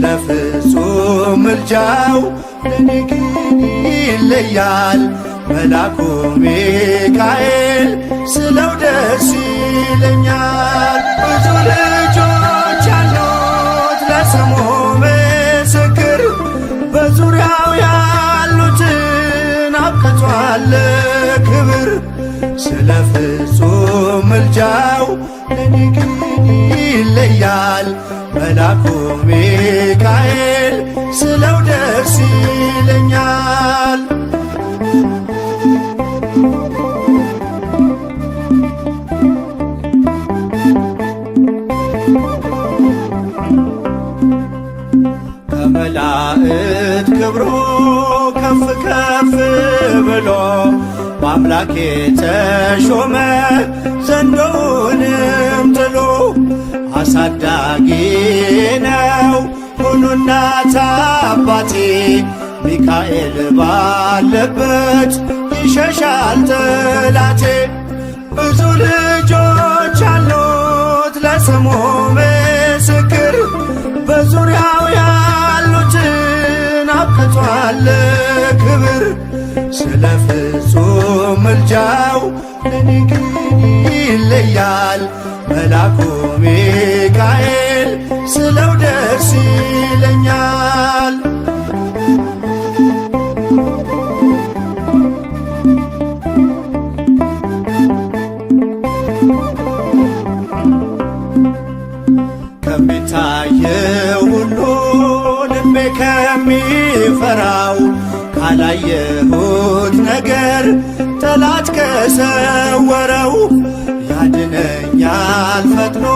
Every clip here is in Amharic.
ስለ ፍጹም ምልጃው ለኔ ግን ይለያል። መልአኩ ሚካኤል ስለው ደስ ይለኛል። ብዙ ልጆች አሉት ለስሙ ምስክር፣ በዙሪያው ያሉትን አብቅቷል ክብር። ስለ ፍጹም ምልጃው ለኔ ግን ይለያል። መልአኩ ሚካኤል ስለው ደስ ይለኛል። ከመላእክት ክብሩ ከፍ ከፍ ብሎ በአምላኬ ተሾመ ዘንዶውንም ጥሎ። አሳዳጊ ነው ሁሉ እናት አባቴ፣ ሚካኤል ባለበት ይሸሻል ጠላቴ። ብዙ ልጆች አሉት ለስሙ ምስክር፣ በዙሪያው ያሉትን አብቅቷል ክብር። ስለ ፍጹም ምልጃው ለኔ ግን ይለያል። መልአኩ ሚካኤል ስለው ደስ ይለኛል። ከሚታየው ሁሉ ልቤ ከሚፈራው ካላየሁት ነገር ጠላት ከሰወረው ያድነኛል ፈጥኖ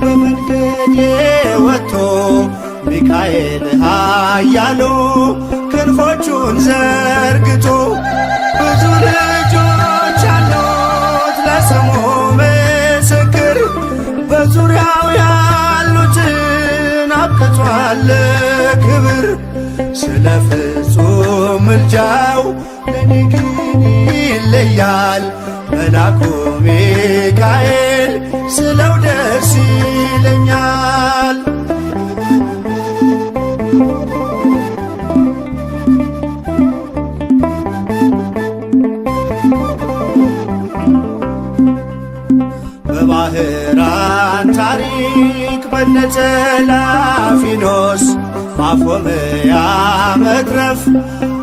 በመንገዴ ወጥቶ። ሚካኤል ኃያሉ ክንፎቹን ዘርግቶ። ብዙ ልጆች አሉት ለስሙ ምስክር፣ በዙሪያው ያሉትን አብቅቷል ክብር። ስለ ፍጹም ምልጃው ለኔ ግን ይለያል። መልአኩ ሚካኤል ስለው ደስ ይለኛል። በባህራን ታሪክ በነ ጠላፊኖስ፣ ማፎምያ መትረፍ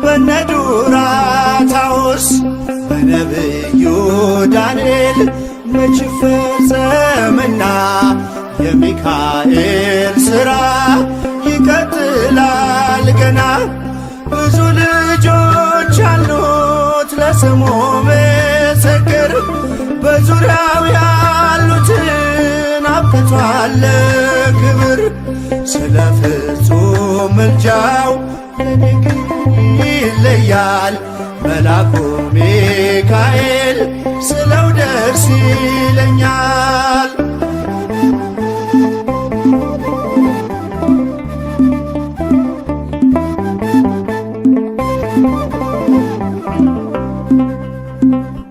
በነ ዱራታዎስ፣ በነቢዩ ዳንኤል መች ፈጸምና የሚካኤል ሥራ ይቀጥላል ገና። ብዙ ልጆች አሉት ለስሙ ምስክር፣ በዙሪያው ያሉትን አብቅቷል ክብር። ስለ ፍጹም ምልጃው ለኔ ግን ይለያል። መልአኩ ሚካኤል ስለው ደስ ይለኛል።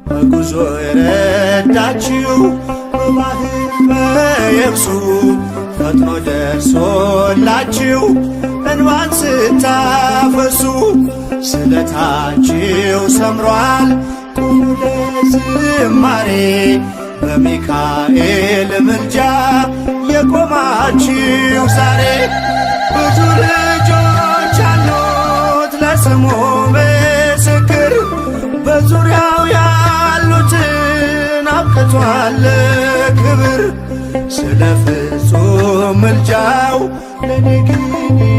በጉዞ የረዳችው በባህር በየብሱ ፈጥኖ ደርሶላችሁ እንባን ስታፈሱ። ስለታችሁ ሰምሯል ቁሙ ለዝማሬ፣ በሚካኤል ምልጃ የቆማችሁ ዛሬ። ብዙ ልጆች አሉት ለስሙ ምስክር፣ በዙሪያው ያሉትን አብቅቷል ክብር። ስለ ፍጹም ምልጃው ለኔ ግን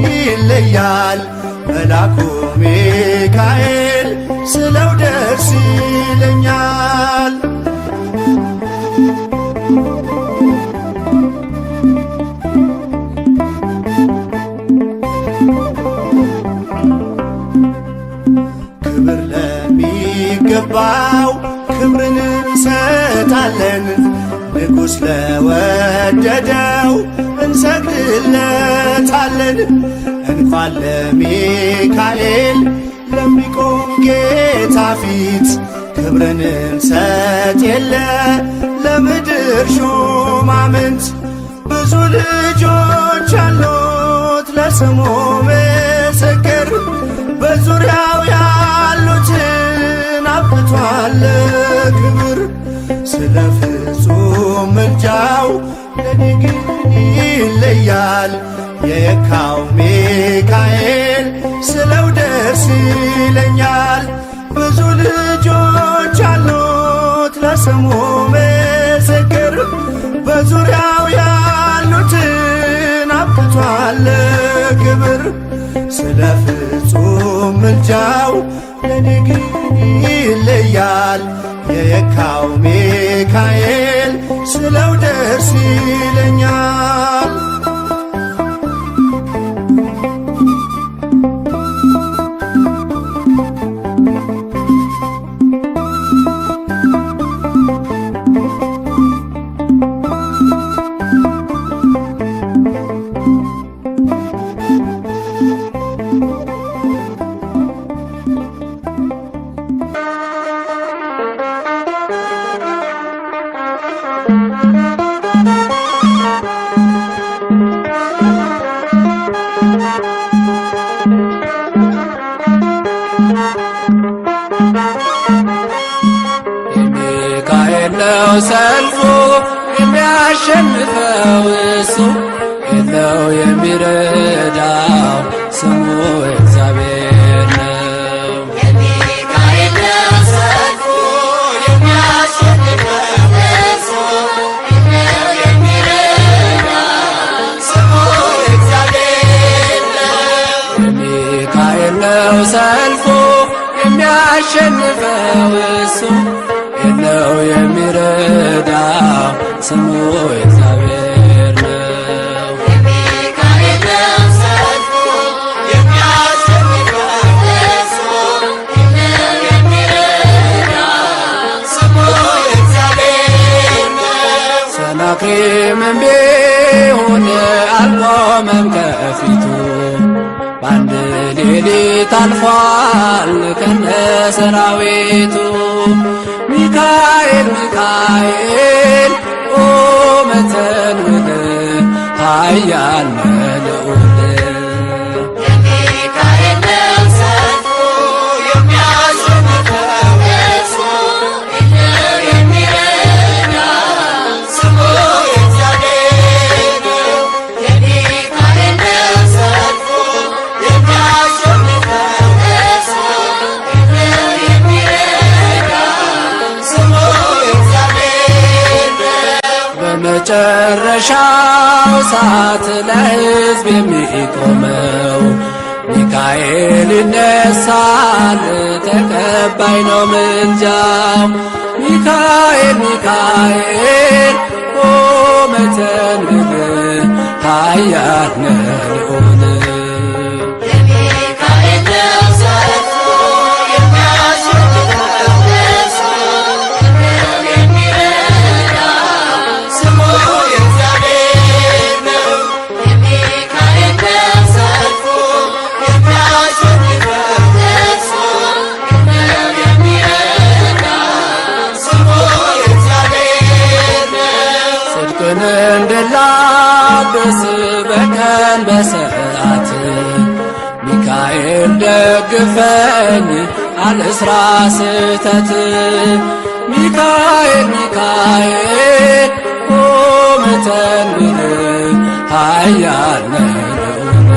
ይለያል። መልአኩ ሚካኤል ስለው ደስ ይለኛል። ክብር ለሚገባው ክብርን እንሰጣለን፣ ንጉሥ ለወደደው እንሰግድለታለን። እንኳን ለሚካኤል ለሚቆም ጌታ ፊት ክብርን እንሰጥ የለ ለምድር ሹማምንት። ብዙ ልጆች አሉት ለስሙ ምስክር በዙሪያው ያሉትን አብቅቷል ክብር። ስለ ፍጹም ምልጃው ለኔ ግን ይለያል የካው ሚካኤል ስለው ደስ ይለኛል። ብዙ ልጆች አሉት ለስሙ ምስክር በዙሪያው ያሉትን አብቅቷል ክብር። ስለ ፍጹም ምልጃው ለኔ ግን ይለያል የካው ሚካኤል ስለው ደስ ይለኛል። የሚካኤል ነው ሰልፉ የሚያሸንፈው እሱ የለው የሚረዳው ስሙ እግዚአብሔር ነው። የሚካኤል ነው ሰልፉ የሚያሸንፈው እሱ የለው የሚረዳው ስሙ እግዚአብሔር ነው። የሚካኤል ነው ሰልፉ የሚያሸንፈው እሱ የለው የሚረዳው ስሙ እግዚአብሔር ነው። የሚካኤል ነው ሰልፉ የሚያሸንፈው እሱ የለው የሚረዳው ስሙ እግዚአብሔር ነው። ሰናክሬምም ቢሆን አልቆመም ከፊቱ በአንድ ሌሊት አልፏል ከነ ሰራዊቱ። ሚካኤል ሚካኤል ቆመ ተንበል ኃያል ልዑል። የሚካኤል ነው ሰልፉ የሚያሸንፈው እሱ የለው የሚረዳው ስሙ እግዚአብሔር ነው። የሚካኤል ነው ሰልፉ የሚያሸንፈው እሱ የለው የሚረዳው ስሙ እግዚአብሔር ነው። በመጨረሻው ሰዓት ለሕዝብ የሚቆመው ሚካኤል ይነሳል ተቀባይ ነው ምልጃው። ሚካኤል ሚካኤል ቆመ ተንበል ኃያል ልዑል። የሚካኤል ነው ሰልፉ የሚያሸንፈው እሱ የለው የሚረዳው ስሙ እግዚአብሔር ነው። የሚካኤል ነው ሰልፉ የሚያሸንፈው እሱ የለው የሚረዳው ስሙ እግዚአብሔር ነው። ጽድቅን እንድላበስ በቀን በሰዓት ሚካኤል ደግፈኝ አልስራ ስህተት። ሚካኤል ሚካኤል ቆመ ተንበል ኃያል ልዑል።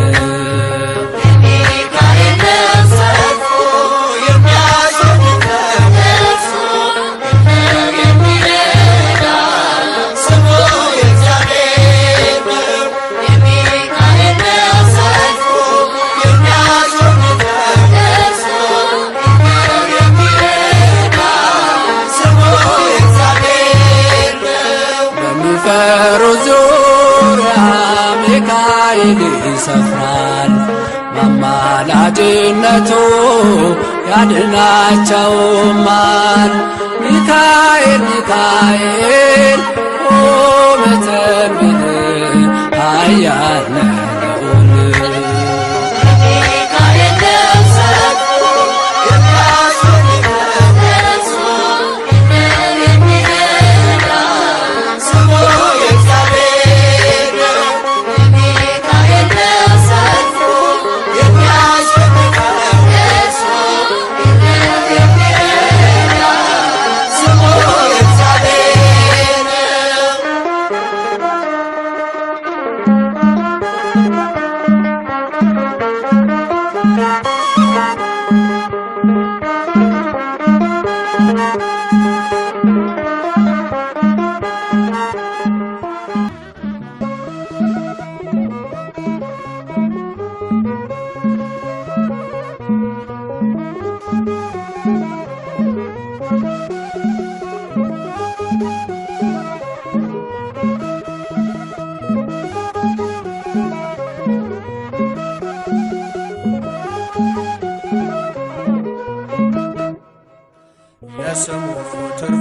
የሚካኤል ነው ሰልፉ የሚያሸንፈው እሱ የለው የሚረዳው ስሙ እግዚአብሔር ነው። የሚካኤል ነው ሰልፉ የሚያሸንፈው እሱ የለው የሚረዳው ስሙ እግዚአብሔር ነው። በሚፈሩ ዙሪያ ሚካኤል ይሰፍራል በአማላጅነቱ ያድናቸውማል። ሚካኤል ሚካኤል ቆመ ተንበል ኃያል ልዑል። የሚካኤል ነው ሰልፉ የሚያሸንፈው እሱ የለው የሚረዳው ስሙ እግዚአብሔር ነው። የሚካኤል ነው ሰልፉ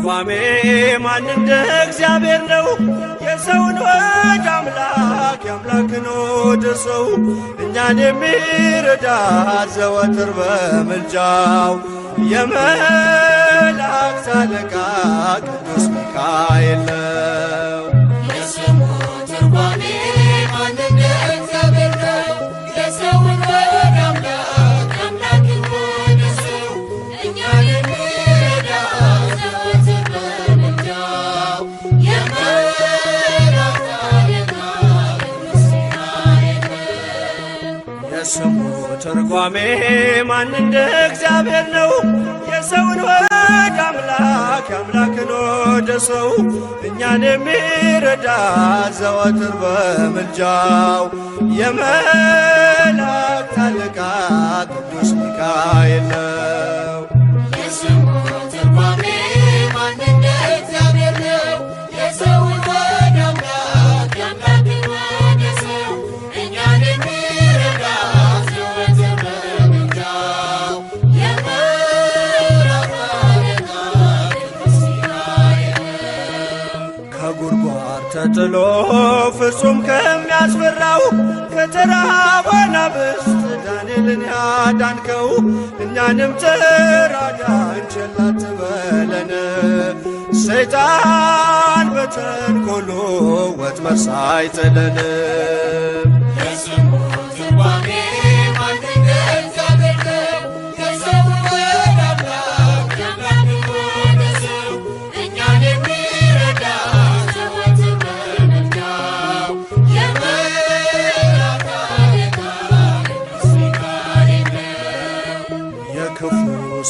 ትርጓሜ ማን እንደ እግዚአብሔር ነው? የሰውን ወደ አምላክ የአምላክን ወደ ሰው እኛን የሚረዳ ዘወትር በምልጃው የመላእክት አለቃ ቅዱስ ሚካኤል ነው። የስሙ ትርጓሜ ማን እንደ እግዚአብሔር ነው? የሰውን ወደ አምላክ የአምላክን ወደ ሰው እኛን የሚረዳ ዘወትር በምልጃው የመላእክት አለቃ ቅዱስ ሚካኤል ነው። የስሙ ትርጓሜ ማን እንደ እግዚአብሔር ነው? የሰውን ወደ አምላክ የአምላክን ወደ ሰው እኛን የሚረዳ ዘወትር በምልጃው የመላእክት አለቃ ቅዱስ ሚካኤል ነው። የስሙ ትርጓሜ ማን እንደ እግዚአብሔር ነው? የሰውን ወደ አምላክ የአምላክን ወደ ሰው እኛን የሚረዳ ዘወትር በምልጃው የመላእክት አለቃ ቅዱስ ሚካኤል ነው። ከጉድጓድ ተጥሎ ፍጹም ከሚያስፈራው ከተራበ አናብስት ዳንኤልን ያዳንከው እኛንም ተራዳን ቸል አትበለን። ሰይጣን በተንኰሉ ወጥመድ ሳይጥለን የስሙ ትርጓሜ ማን እንደ እግዚአብሔር ነው? የሰውን ወደ አምላክ የአምላክን ወደ ሰው እኛን የሚረዳ ዘወትር በምልጃው የመላእክት አለቃ ቅዱስ ሚካኤል ነው። የክፉ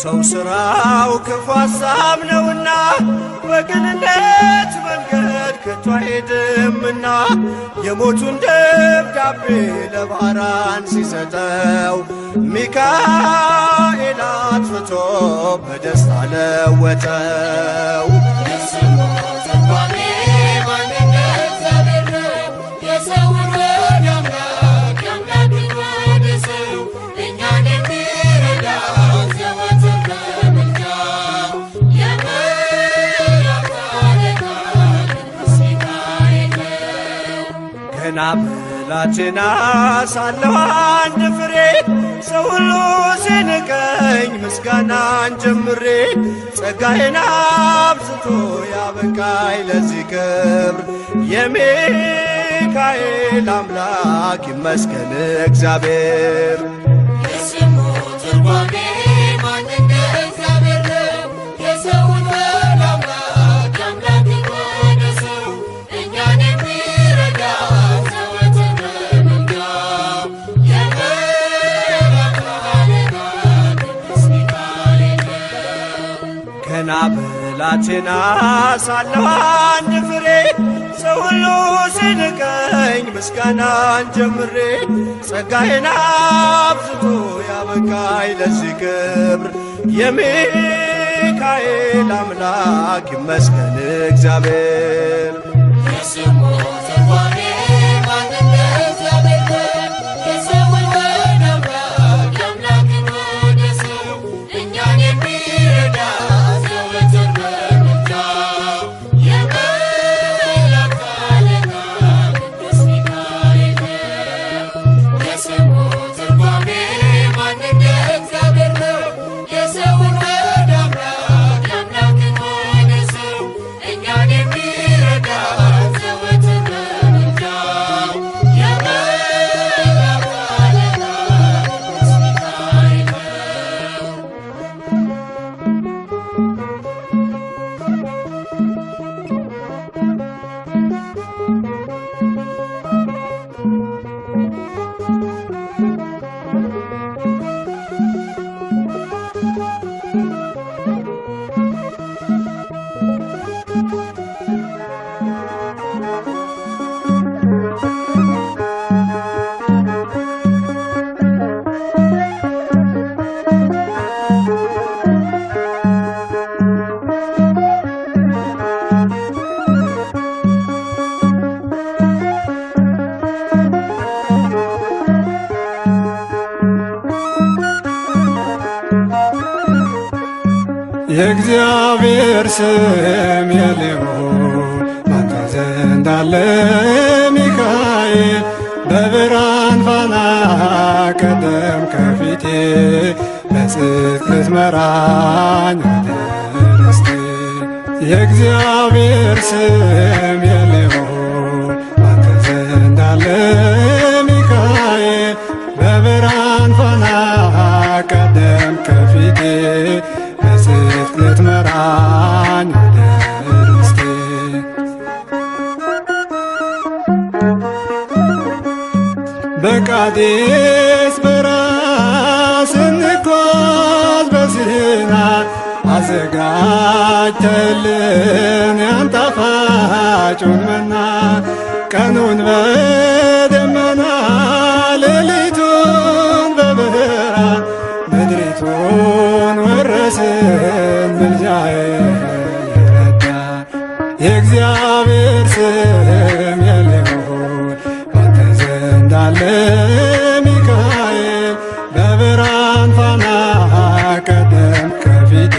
ሰው ሥራው ክፉ ሐሳብ ነውና በቅንነት መንገድ ከቶ አይሄድምና የሞቱን ደብዳቤ ለባራን ሲሰጠው ሚካኤል አጥፍቶ በደስታ ለወጠው። የስሙ ትርጓሜ ማን እንደ እግዚአብሔር ነው? የሰውን ወደ አምላክ የአምላክን ወደ ሰው እኛን የሚረዳ ዘወትር በምልጃው የመላእክት አለቃ ቅዱስ ሚካኤል ነው። ገና ብላቴና ሳለሁ አንድ ፍሬ ሰው ሁሉ ሲንቀኝ ምስጋናን ጀምሬ ጸጋዬን አብዝቶ ያበቃኝ ለዚህ ክብር የሚካኤል አምላክ ይመስገን እግዚአብሔር። የስሙ ትርጓሜ ማን እንደ እግዚአብሔር ነው? የሰውን ወደ አምላክ የአምላክን ወደ ሰው እኛን የሚረዳ ዘወትር በምልጃው የመላእክት አለቃ ቅዱስ ሚካኤል ነው። ገና ብላቴና ሳለሁ አንድ ፍሬ ሰው ሁሉ ሲንቀኝ ምስጋናን ጀምሬ ጸጋዬን አብዝቶ ያበቃኝ ለዚህ ክብር የሚካኤል አምላክ ይመስገን እግዚአብሔር። የስሙ ትርጓሜ ማን እንደ እግዚአብሔር ነው? የሰውን ወደ አምላክ የአምላክን ወደ ሰው እኛን የሚረዳ ዘወትር በምልጃው የመላእክት አለቃ ቅዱስ ሚካኤል ነው። የስሙ ትርጓሜ ማን እንደ እግዚአብሔር ነው? የሰውን ወደ አምላክ የአምላክን ወደ ሰው እኛን የሚረዳ ዘወትር በምልጃው የእግዚአብሔር ስም የልዑል ባንተ ዘንድ አለ ሚካኤል በብርሃን ፋና ቀደም ከፊቴ በጽድቅ ልትመራኝ ወደ ርስቴ የእግዚአብሔር ስም የልዑል ባንተ ዘንድ አለ ሚካኤል በብርሃን ፋና ቀደም ከፊቴ በጽድቅ ልትመራኝ ወደ ርስቴ በቃዴስ በረሃ ስንጓዝ በሲና አዘጋጅተልን ያን ጣፋጩን መና ቀኑን በደመና ሌሊቱን በብርሃን ምድሪቱን ወረስን ምልጃዬ ይረዳን የእግዚአብሔር ስም የልዑል ባንተ ዘንድ አለ ሚካኤል በብርሃን ፋና ቀደም ከፊቴ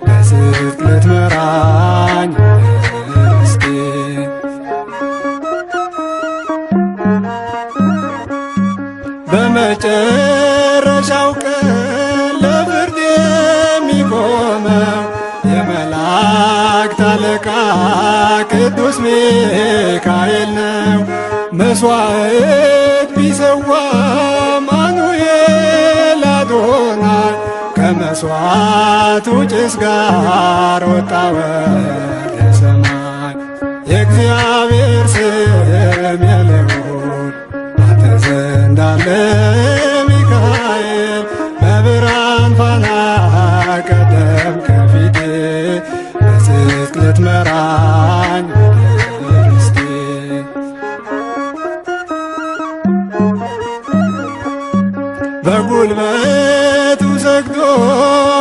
በጽድቅ ልትመራኝ ርስቴ በመጨረሻው ቀን ለፍርድ የሚቆመው የመላእክት አለቃ ቅዱስ ሚካኤል ነው። መሥዋዕት ቢሰዋ አማኑኤል አዶናይ ከመሥዋዕቱ ጭስ ጋር ወጣ ወደ ሰማይ የእግዚአብሔር ስም የልዑል ባንተ ዘንድ አለ ሚካኤል በብርሃን ፋና ቀደም ከፊቴ በጽድቅ ልትመራኝ ወደ ርስቴ በጉልበቱ ሰግዶ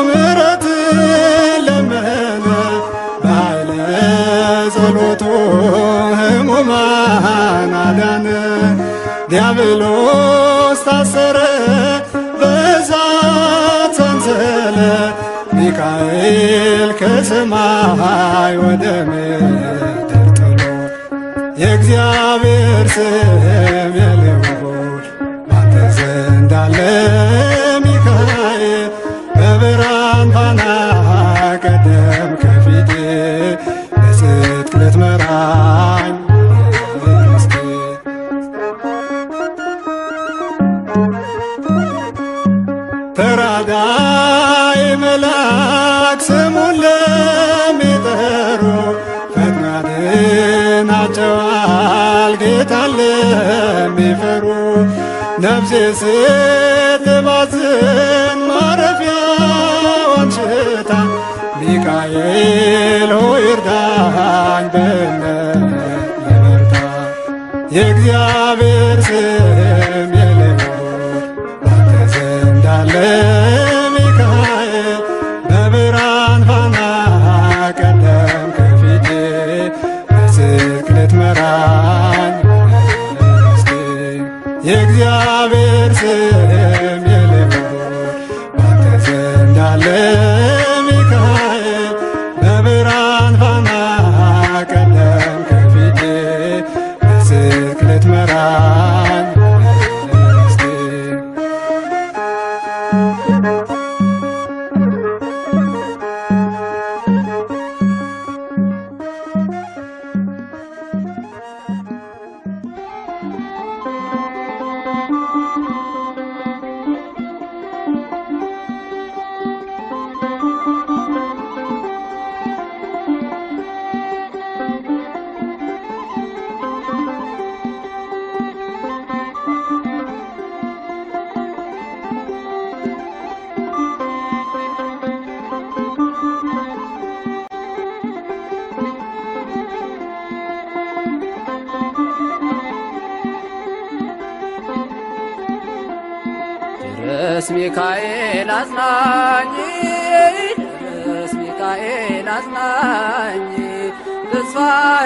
ምሕረትን ለመነ በኃይለ ጸሎቱ ሕሙማን አዳነ ዲያብሎስ ታሰረ በእሳት ሰንሰለት ሚካኤል ከሰማይ ወደ ምድር ጥሎ የእግዚአብሔር ስም የልዑል ባንተ ዘንድ አለ ሚካኤል በብርሃን ፋና ቀደም ከፊቴ በጽድቅ ልትመራኝ ርስቴ ተራዳይ መልአክ ስሙን ለሚጠሩ ፈጥኖ ያድናቸዋል ጌታን ለሚፈሩ ነፍሴ ስትባዝን ማረፊያዋን ሽታ ሚካኤል ሆይ እርዳኝ በእምነት ልበርታ የእግዚአብሔር ስም የልዑል ባንተ ዘንድ አለ ሚካኤል በብርሃን ፋና ቀደም ከፊቴ በጽድቅ ልትመራኝ ርስቴ የእግዚአብሔር ስም የልዑል ባንተ ዘንድ አለ ሚካኤል በብርሃን ፋና ቀደም ከፊቴ በጽድቅ ልትመራኝ ርስቴ ድረስ ሚካኤል አጽናኝ ድረስ ሚካኤል አጽናኝ ተስፋ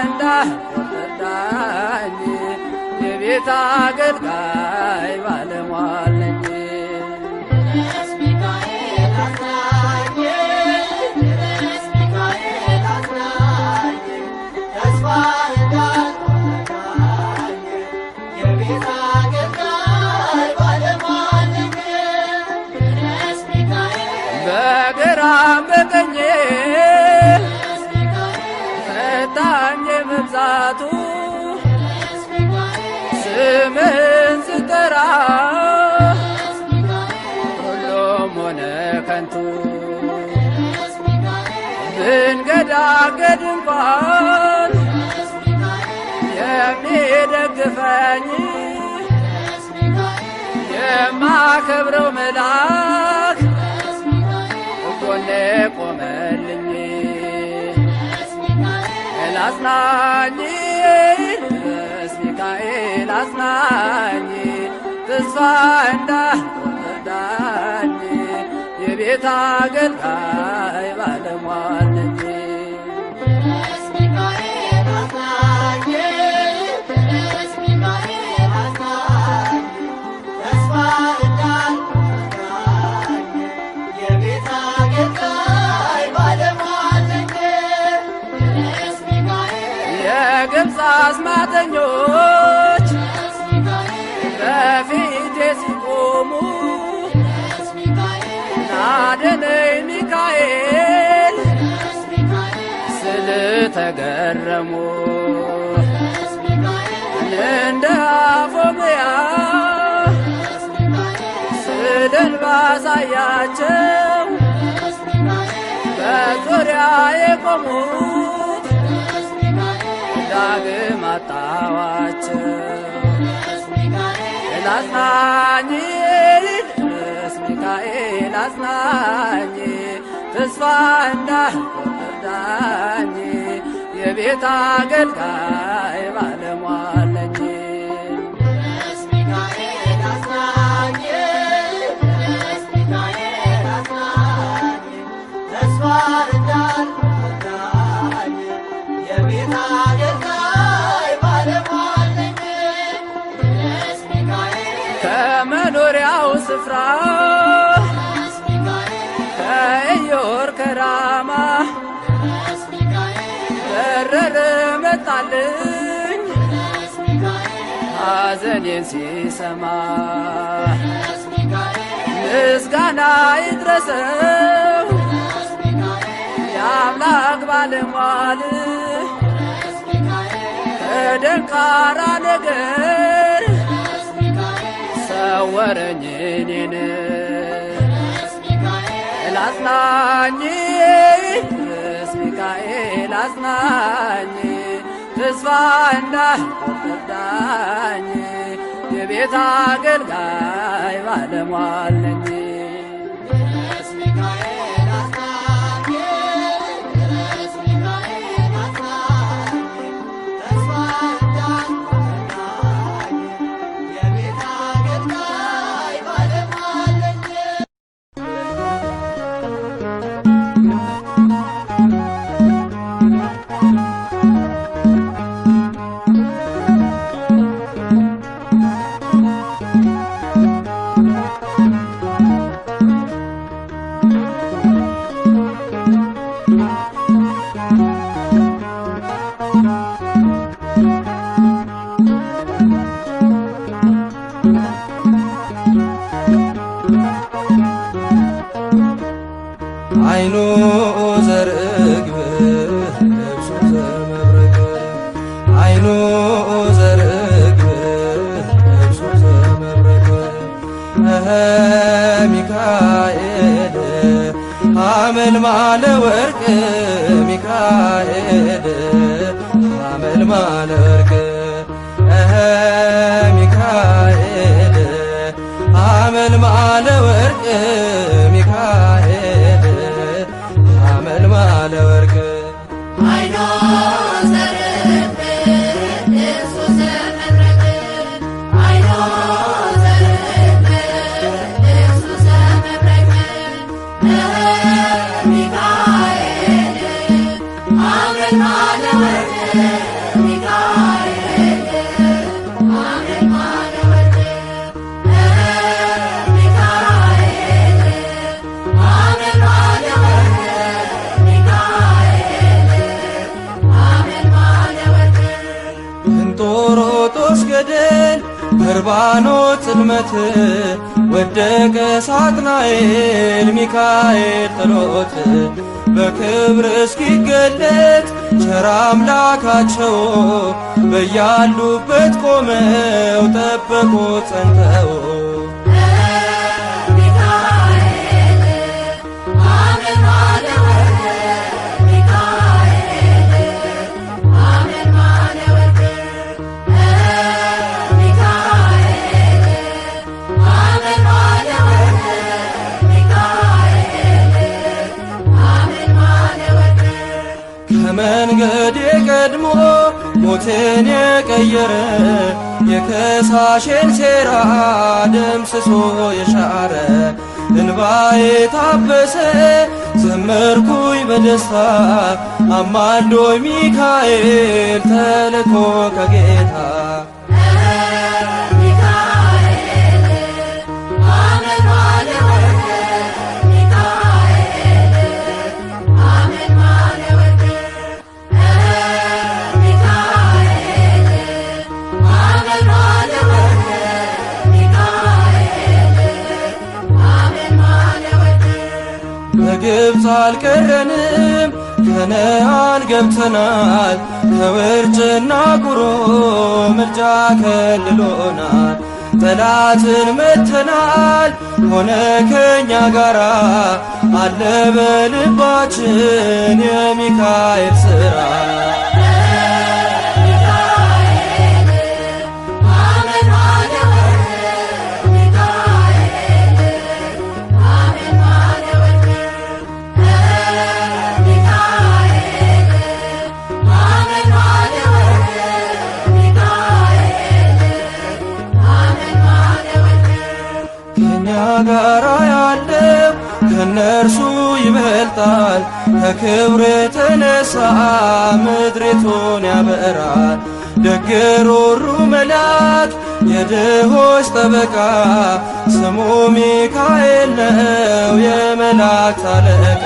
እንዳልቆርጥ እርዳኝ የቤት አገልጋይ ባለሟል ነኝ። ድረስ ሚካኤል አጽናኝ ድንኳን የሚደግፈኝ የማከብረው መልአክ ጎኔ ቆመልኝ። አጽናኝ ቅዱስ ሚካኤል አጽናኝ ተስፋ እንዳትወርዳኝ የቤት አገልጋይ ባለሟል ነኝ። የግብፅ አስማተኞች በፊቴ ሲቆሙ ናደነኝ ሚካኤል ስለተገረሙ እንደ አፎምያ ስዕልን ባሳያቸው በዙሪያ የቆሙት ዳግም አጣዋቸው። አጽናኝ ቅዱስ ሚካኤል አጽናኝ ተስፋ እንዳትወርዳኝ የቤት አገልጋይ ባለሟል ነኝ። ከመኖሪያው ስፍራ ከኢዮር ከራማ በረረ መጣልኝ ሐዘኔን ሲሰማ ምስጋና ይድረሰው የአምላክ ባለሟል ከደንቃራ ነገር ሰወረኝ እኔን። አጽናኝ ቅዱስ ሚካኤል አጽናኝ ተስፋ እንዳትወርዳኝ የቤት አገልጋይ ባለሟል ነኝ። አይኑ ዘርግብ ልብሱ ዘመብረቅ አይኑ ዘርግብ ልብሱ ዘመብረቅ ሚካኤል ሐመልማለ ወርቅ ሚካኤል ሐመልማለ ወርቅ ሚካኤል ሐመልማለ ወርቅ ሚካኤል ሐመልማለ ወርቅ አይኖ ዘርግብ ልብሱ ዘመብረቅ አይኖ ዘርግብ ልብሱ ዘመብረቅ ሚካኤል ሐመልማለ ወርቅ ሚካኤል ሐመልማለ ወርቅ ሚካኤል ሐመልማለ ወርቅ እንጦሮጦስ ገደል በርባኖስ ጽልመት ወደቀ ሳጥናኤል ሚካኤል ጥሎት በክብር እስኪገለጥ ቸር አምላካቸው በያሉበት ቆመው ጠበቁት ጸንተው ሚካኤል ሐመልማለ ወርቅ ሚካኤል ቀድሞ ሞትን የቀየረ የከሳሼን ሴራ ደምስሶ የሻረ እንባዬ ታበሰ ዘመርኩኝ በደስታ አማልዶኝ ሚካኤል ተልኮ ከጌታ በግብፅ አልቀረንም ከነዓን ገብተናል ከውርጭና ቁሮ ምልጃ ከልሎናል ጠላትን መተናል ሆነ ከኛ ጋራ አለ በልባችን የሚካኤል ሥራ ጋራ ያለው ከነርሱ ይበልጣል ከክብር የተነሳ ምድሪቱን ያበራል ደግ ሩሩ መልአክ የድሆች ጠበቃ ስሙ ሚካኤል ነው የመላእክት አለቃ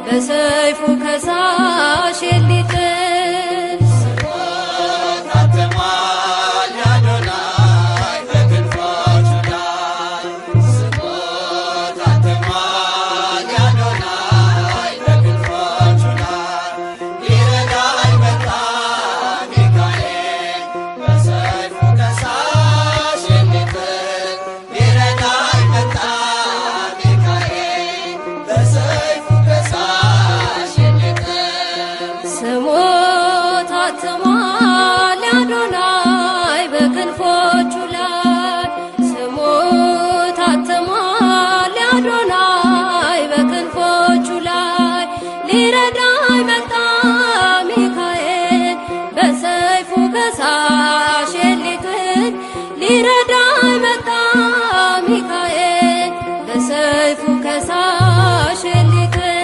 በሰይፉ ከሳሽ ሊጥል ታትሟል ያዶናይ በክንፎቹ ላይ ስሙ ታትሟል ያዶናይ በክንፎቹ ላይ ሊረዳኝ መጣ ሚካኤል በሰይፉ ከሳሽ ሊጥል ሊረዳኝ መጣ ሚካኤል በሰይፉ ስሙ ታትሟል ያዶናይ በክንፎቹ ላይ ስሙ ታትሟል ያዶናይ በክንፎቹ ላይ ሊረዳኝ መጣ ሚካኤል በሰይፉ ከሳሽ ሊጥል ሊረዳኝ መጣ ሚካኤል በሰይፉ ከሳሽ ሊጥል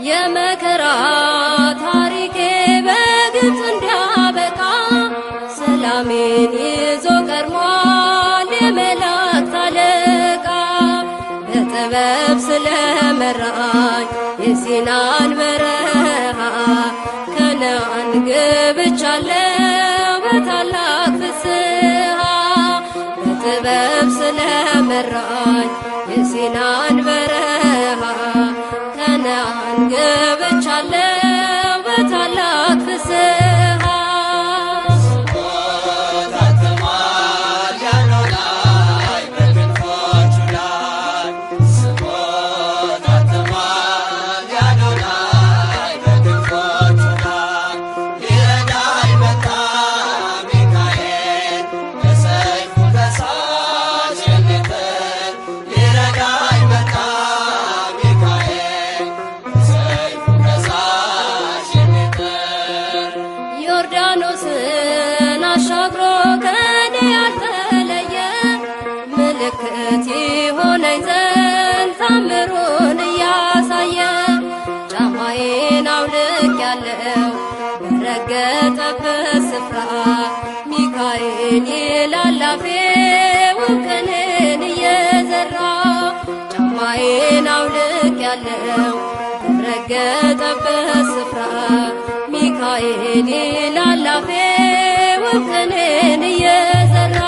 የመከራ ታሪኬ በግብፅ እንዲያበቃ ሰላሜን ይዞ ቀርሟል የመላእክት አለቃ በጥበብ ስለመራኝ የሲናን በረሃ ከነዓን ገብቻለሁ በታላቅ ፍስሐ በጥበብ ስለመራኝ የሲናን በረሃ ከነዓን ገብቻለሁ በታላቅ ፍስሐ ዮርዳኖስን አሻግሮ ከኔ ያልተለየ ምልክት ይሆነኝ ዘንድ ታምሩን እያሳየ ጫማዬን አውልቄአለሁ በረገጠበት ስፍራ ሚካኤል ይላል አፌ ውብ ቅኔን እየዘራ ጫማዬን አውልቄአለሁ በረገጠበት ስፍራ ሚካኤል ይላል አፌ ውብ ቅኔን እየዘራ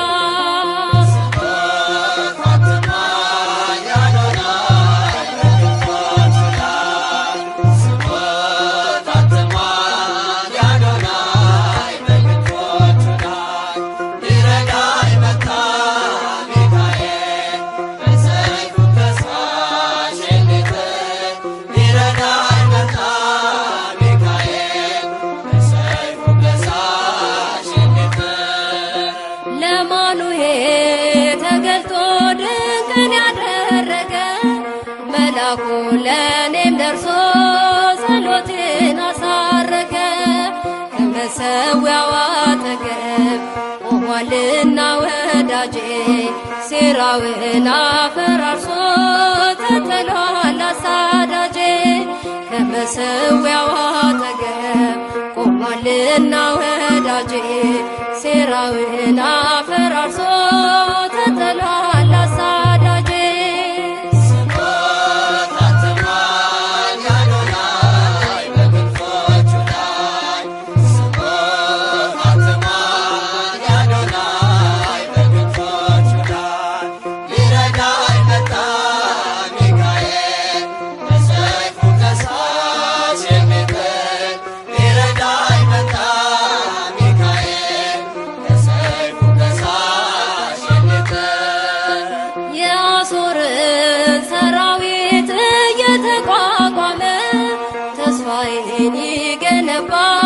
ተገልጦ ድንቅን ያደረገ መላኩ ለኔም ደርሶ ጸሎቴን አሳረገ ከመሠዊያው አጠገብ ቆሟልና ወዳጄ ሴራውን አፈራርሶ ተጥሏል አሳዳጄ ከመሠዊያው አጠገብ ቆሟልና ወዳጄ ሴራውን አፈራርሶ ተጥሏል አሳዳጄ ተስፋዬን ይገነባል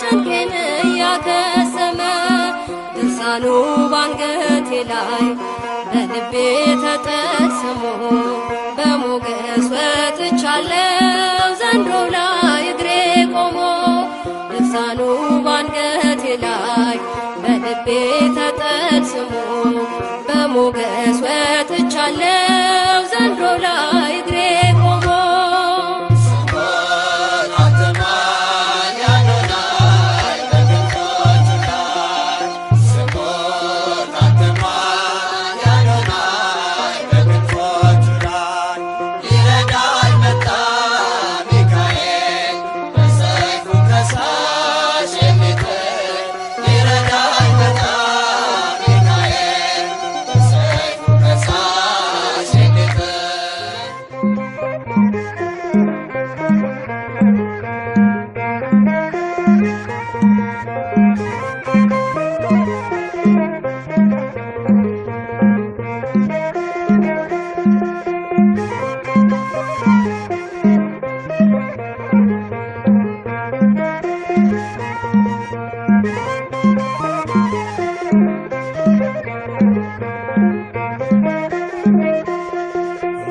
ጭንቄን እያከሰመ ድርሳኑ ባንገቴ ላይ በልቤ ተጠስሞ በሞገስ ወጥቻለሁ ዘንዶው ላይ እግሬ ቆሞ ድርሳኑ ባንገቴ ላይ በልቤ ተጠስሞ በሞገስ ወጥቻለሁ ዘንዶው ላይ እግሬ ቆሞ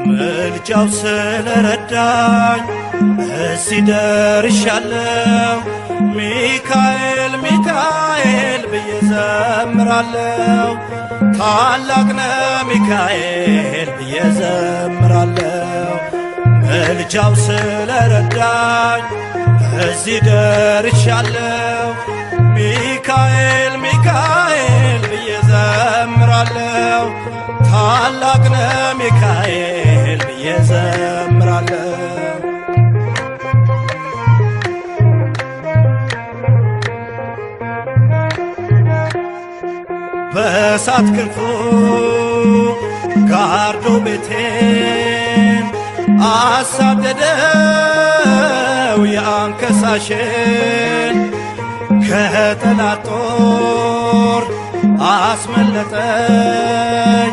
ምልጃው ስለረዳኝ እዚህ ደርሻለሁ ሚካኤል ሚካኤል ብዬ ዘምራለሁ ታላቅ ነህ ሚካኤል ብዬ ዘምራለሁ ምልጃው ስለረዳኝ እዚህ ደርሻለሁ ሚካኤል ሚካኤል ብዬ ዘምራለሁ ታላቅ ነህ ሚካኤል ብዬ ዘምራለሁ በእሳት ክንፉ ጋርዶ ቤቴን አሳደደው የአንከሳሼን ከጠላት ጦር አስመለጠኝ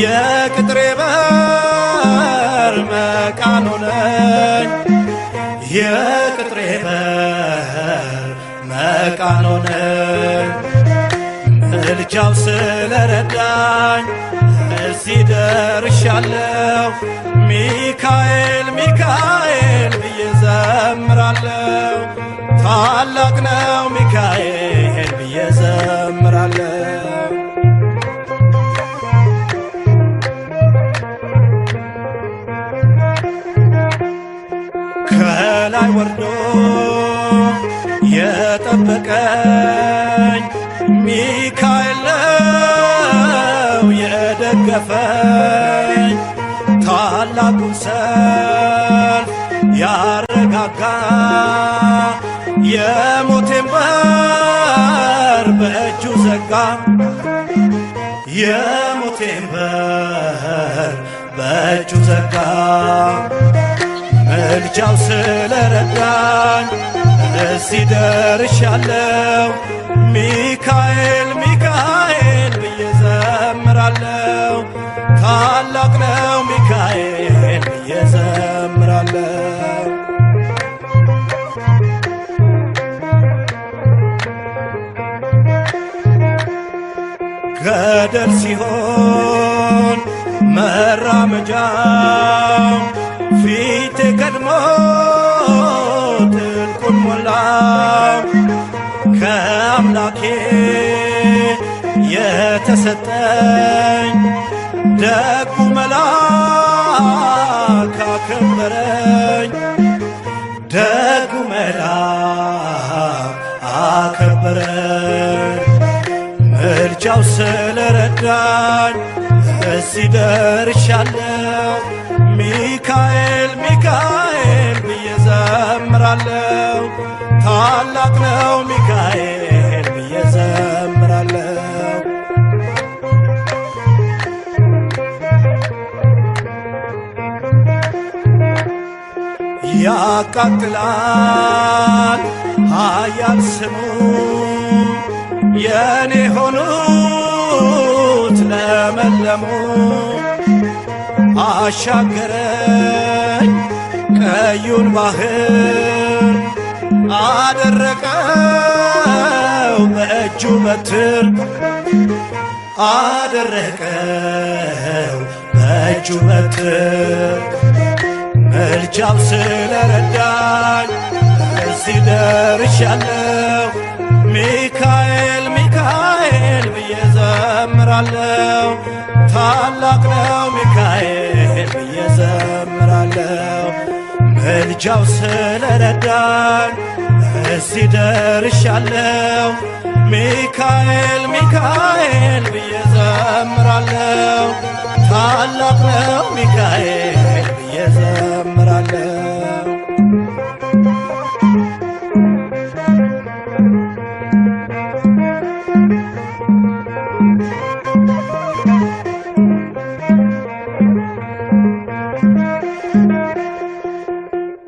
የቅጥሬ በር መቃን ሆነኝ የቅጥሬ በር መቃን ሆነኝ ምልጃው ስለረዳኝ እዚህ ደርሻለሁ ሚካኤል ሚካኤል ብዬ ዘምራለሁ ታላቅ ነው ሚካኤል ብዬ ዘምራለሁ ከላይ ወርዶ የጠበቀኝ ሚካኤል ነው የደገፈኝ ታላቁን ሰልፍ ያረጋጋ የሞቴን በር በእጁ ዘጋ የሞቴን በር በእጁ ዘጋ ምልጃው ስለረዳኝ እዚህ ደርሻለሁ ሚካኤል ሚካኤል ብዬ ዘምራለሁ ታላቅ ነው ሚካኤል ብዬ ዘምራለሁ ገደል ሲሆን መራመጃው ፊቴ ቀድሞ ጥልቁን ሞላው ከአምላኬ የተሰጠኝ ደጉ መልአክ አከበረኝ ደጉ መልአክ አከበረኝ ምልጃው ስለረዳኝ እዚህ ደርሻለሁ ሚካኤል ሚካኤል ብዬ ዘምራለሁ ታላቅ ነው ሚካኤል ብዬ ዘምራለሁ ያቃጥላል ኃያል ስሙ የኔ ሆኑት ለመለሙ አሻገረኝ ቀዩን ባህር አደረቀው በእጁ በትር አደረቀው በእጁ በትር ምልጃው ስለረዳኝ እዚህ ደርሻለሁ ሚካኤል ሚካኤል ብዬ ዘምራለሁ ታላቅ ነው ሚካኤል ብዬ ዘምራለሁ ምልጃው ስለረዳኝ እዚህ ደርሻለሁ ሚካኤል ሚካኤል ብዬ ዘምራለሁ ታላቅ ነው ሚካኤል ብዬ ዘምራለሁ